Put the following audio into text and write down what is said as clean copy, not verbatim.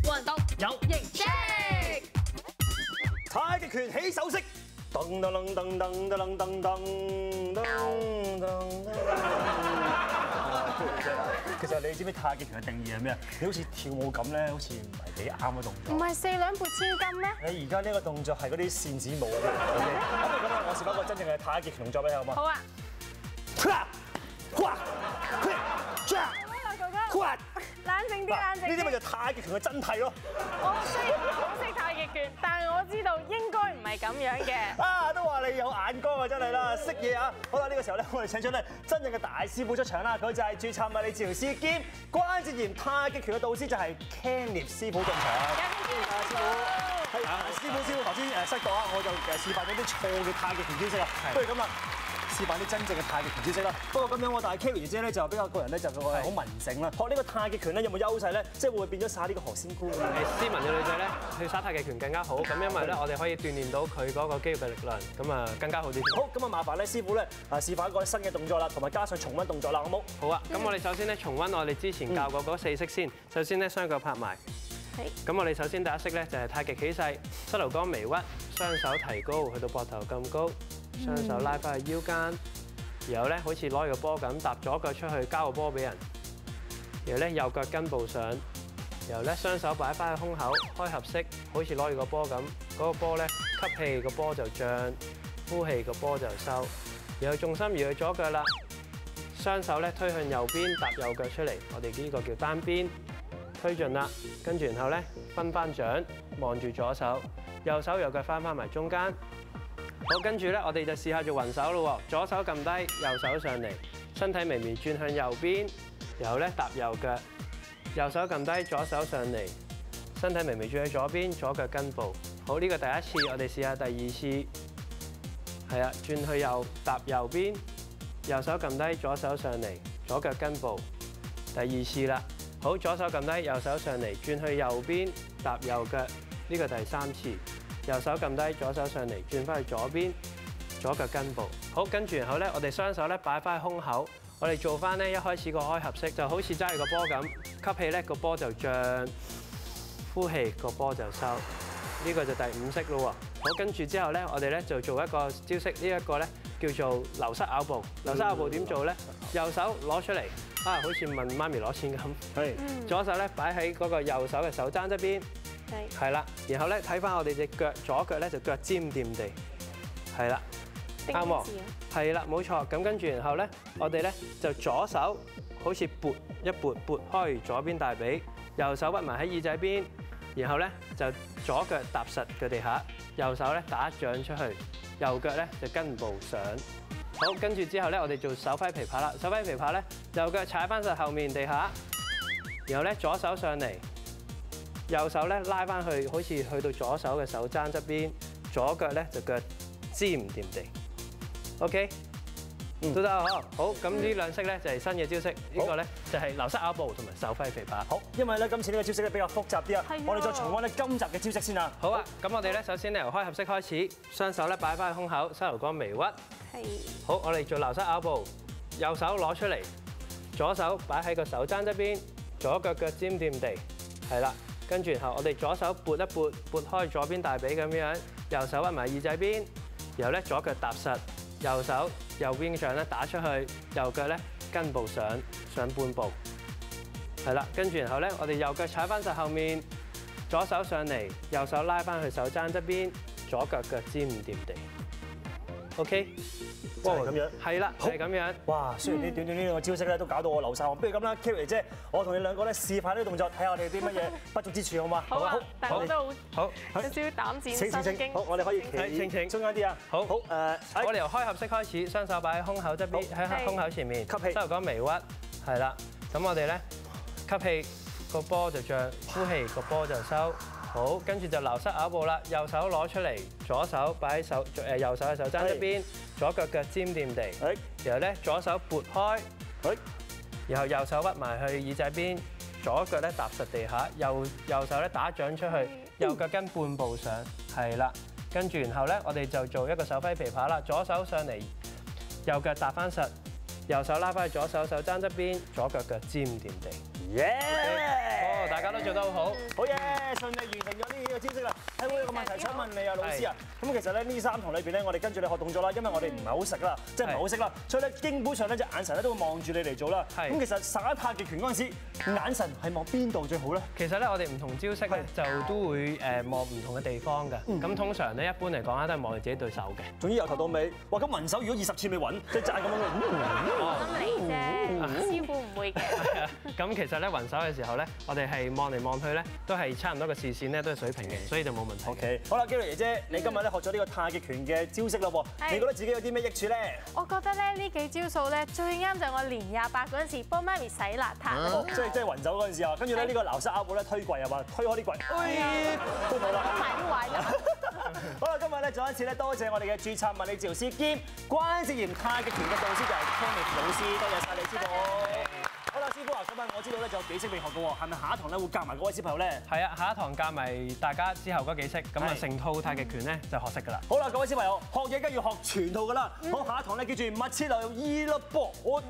運動有型 check。太極拳起手式，噔噔噔噔噔噔噔噔噔噔。其實你知唔知太極拳嘅定義係咩啊？你好似跳舞咁咧，好似唔係幾啱嘅動作。唔係四兩撥千斤咩？你而家呢個動作係嗰啲扇子舞啊！咁啊，我示範一個真正嘅太極拳動作俾你好嗎？好啊。冷靜啲，冷靜啲。呢啲咪就太極拳嘅真諦咯。我雖然唔識太極拳，但係我知道應該唔係咁樣嘅。啊，都話你有眼光啊，真係啦，識嘢啊！好啦，呢個時候咧，我哋請出咧真正嘅大師傅出場啦，佢就係註冊物理治療師兼關節炎太極拳嘅導師，就係 Kenny 師傅進場。師傅，係師傅，頭先失講啊，我就示範咗啲錯嘅太極拳招式啊，不如咁啦。示範啲真正嘅太極拳招式啦。不過咁樣我但係 Kerry 姐姐咧就比較個人咧就佢係好文靜啦。學呢個太極拳咧有冇優勢咧？即係會唔會變咗耍呢個何仙姑？斯文嘅女仔咧去耍太極拳更加好。咁因為咧我哋可以鍛鍊到佢嗰個肌肉嘅力量，咁啊更加好啲。好，咁啊麻煩咧師傅咧示範一個新嘅動作啦，同埋加上重溫動作啦，好冇？好啊。咁我哋首先咧重溫我哋之前教過嗰4式先。首先咧雙腳拍埋。係。咁我哋首先第一式咧就係太極起勢，膝頭哥微屈，雙手提高去到膊頭咁高。雙手拉翻去腰間，然後咧好似攞個波咁搭左腳出去交個波俾人，然後咧右腳跟步上，然後咧雙手擺翻喺胸口開合式，好似攞住個波咁，嗰個波咧吸氣個波就漲，呼氣個波就收，然後重心移去左腳啦，雙手咧推向右邊搭右腳出嚟，我哋呢個叫單邊推進啦，跟住然後咧分翻掌望住左手，右手右腳翻埋中間。好，跟住咧，我哋就試下做雲手咯喎。左手撳低，右手上嚟，身體微微轉向右邊，然後咧踏右腳，右手撳低，左手上嚟，身體微微轉去左邊，左腳跟步。好，呢個第一次，我哋試下第二次。係啊，轉去右踏右邊，右手撳低，左手上嚟，左腳跟步。第二次啦。好，左手撳低，右手上嚟，轉去右邊踏右腳。呢個第三次。右手撳低，左手上嚟，轉翻去左邊，左腳跟步。好，跟住然後咧，我哋雙手咧擺翻喺胸口，我哋做翻咧一開始個開合式，就好似揸住個波咁，吸氣咧個波就漲，呼氣個波就收。呢個就第5式咯喎。好，跟住之後咧，我哋咧就做一個招式，呢一個咧叫做流失咬步。流失咬步點做咧？右手攞出嚟，啊，好似問媽咪攞錢咁。係。左手咧擺喺嗰個右手嘅手踭側邊。係啦，然後咧睇翻我哋隻腳，左腳咧就腳尖掂地，係啦，啱喎，係啦，冇錯。咁跟住然後咧，我哋咧就左手好似撥一撥，撥開左邊大髀，右手屈埋喺耳仔邊，然後咧就左腳踏實嘅地下，右手咧打掌出去，右腳咧就跟步上。好，跟住之後咧，我哋做手揮琵琶啦。手揮琵琶咧，右腳踩翻實後面地下，然後咧左手上嚟。右手咧拉翻去，好似去到左手嘅手踭側邊，左腳咧就腳尖掂地。OK， 都得嗬。好，咁呢兩式咧就係新嘅招式，呢個咧就係流失咬步同埋手揮琵琶。好，因為咧今次呢個招式咧比較複雜啲啊，我哋再重溫咧今集嘅招式先啊。好啊，咁我哋咧首先咧由開合式開始，雙手咧擺翻喺胸口，膝頭哥微屈。係。好，我哋做流失咬步，右手攞出嚟，左手擺喺個手踭側邊，左腳腳尖掂地，係啦。跟住然後我哋左手撥一撥，撥開左邊大髀咁樣，右手屈埋耳仔邊，然後咧左腳踏實，右手右邊掌咧打出去，右腳咧跟步上半步，係啦。跟住然後咧我哋右腳踩翻實後面，左手上嚟，右手拉翻去手踭側邊，左腳腳尖掂地。OK。就係咁樣，係啦，係咁樣。哇！雖然呢短短呢兩個招式咧都搞到我流晒汗，不如咁啦 ，Kerry 姐，我同你兩個咧示範呢個動作，睇下我哋有啲乜嘢不足之處，好嘛？好啊，但係我都好有少少膽戰心驚。好，我哋可以企中間啲啊。好，好我哋由開合式開始，雙手擺喺胸口側邊，喺胸口前面，吸氣，膝頭哥微屈，係啦。咁我哋咧吸氣個波就漲，呼氣個波就收。好，跟住就流失咬步啦，右手攞出嚟，左手擺喺右手嘅手踭一邊，左腳腳尖掂地，然後咧左手撥開，然後右手屈埋去耳仔邊，左腳咧踏實地下，右手咧打掌出去，右腳跟半步上，係啦，跟住然後咧我哋就做一個手揮琵琶啦，左手上嚟，右腳踏翻實，右手拉翻去左手手踭側邊，左腳腳尖掂地。耶！哦，大家都做得好好。好嘢，順利完成咗呢幾個招式啦。係我有個問題想問你啊，老師啊。咁其實咧呢3堂裏邊咧，我哋跟住你學動作啦，因為我哋唔係好識啦，即係唔係好識啦，所以咧基本上咧隻眼神咧都會望住你嚟做啦。咁其實耍太極拳嗰陣時，眼神係望邊度最好咧？其實咧我哋唔同招式咧就都會望唔同嘅地方㗎。咁通常咧一般嚟講咧都係望住自己對手嘅。總之由頭到尾，哇！咁雲手如果20次未穩，即係賺咁樣嘅。咁你啫，師傅唔會嘅。咁其實咧雲手嘅時候咧，我哋係望嚟望去咧，都係差唔多個視線咧都係水平嘅，所以就冇問題。OK， 好啦，Gary姐姐，你今日咧學咗呢個太極拳嘅招式啦喎，你覺得自己有啲咩益處咧？我覺得咧呢幾招數咧最啱就係我年28嗰陣時幫媽咪洗邋遢。即係雲手嗰陣時啊，跟住咧呢個撈沙鴨步咧推櫃係嘛，推開啲櫃，都好啦，埋啲壞咗。好啦，今日咧再一次咧多謝我哋嘅註冊物理治療師兼關節炎太極拳嘅導師就係 Kenneth 老師，多謝晒你師傅。好啦，師傅啊，咁啊我知道咧仲有幾式未學嘅喎，係咪下一堂咧會教埋嗰位小朋友咧？係啊，下一堂教埋大家之後嗰幾式，咁啊成套太極拳咧就學識㗎啦。好啦，各位小朋友，學嘢梗係要學全套㗎啦。好，下一堂咧記住密切留意啦噃。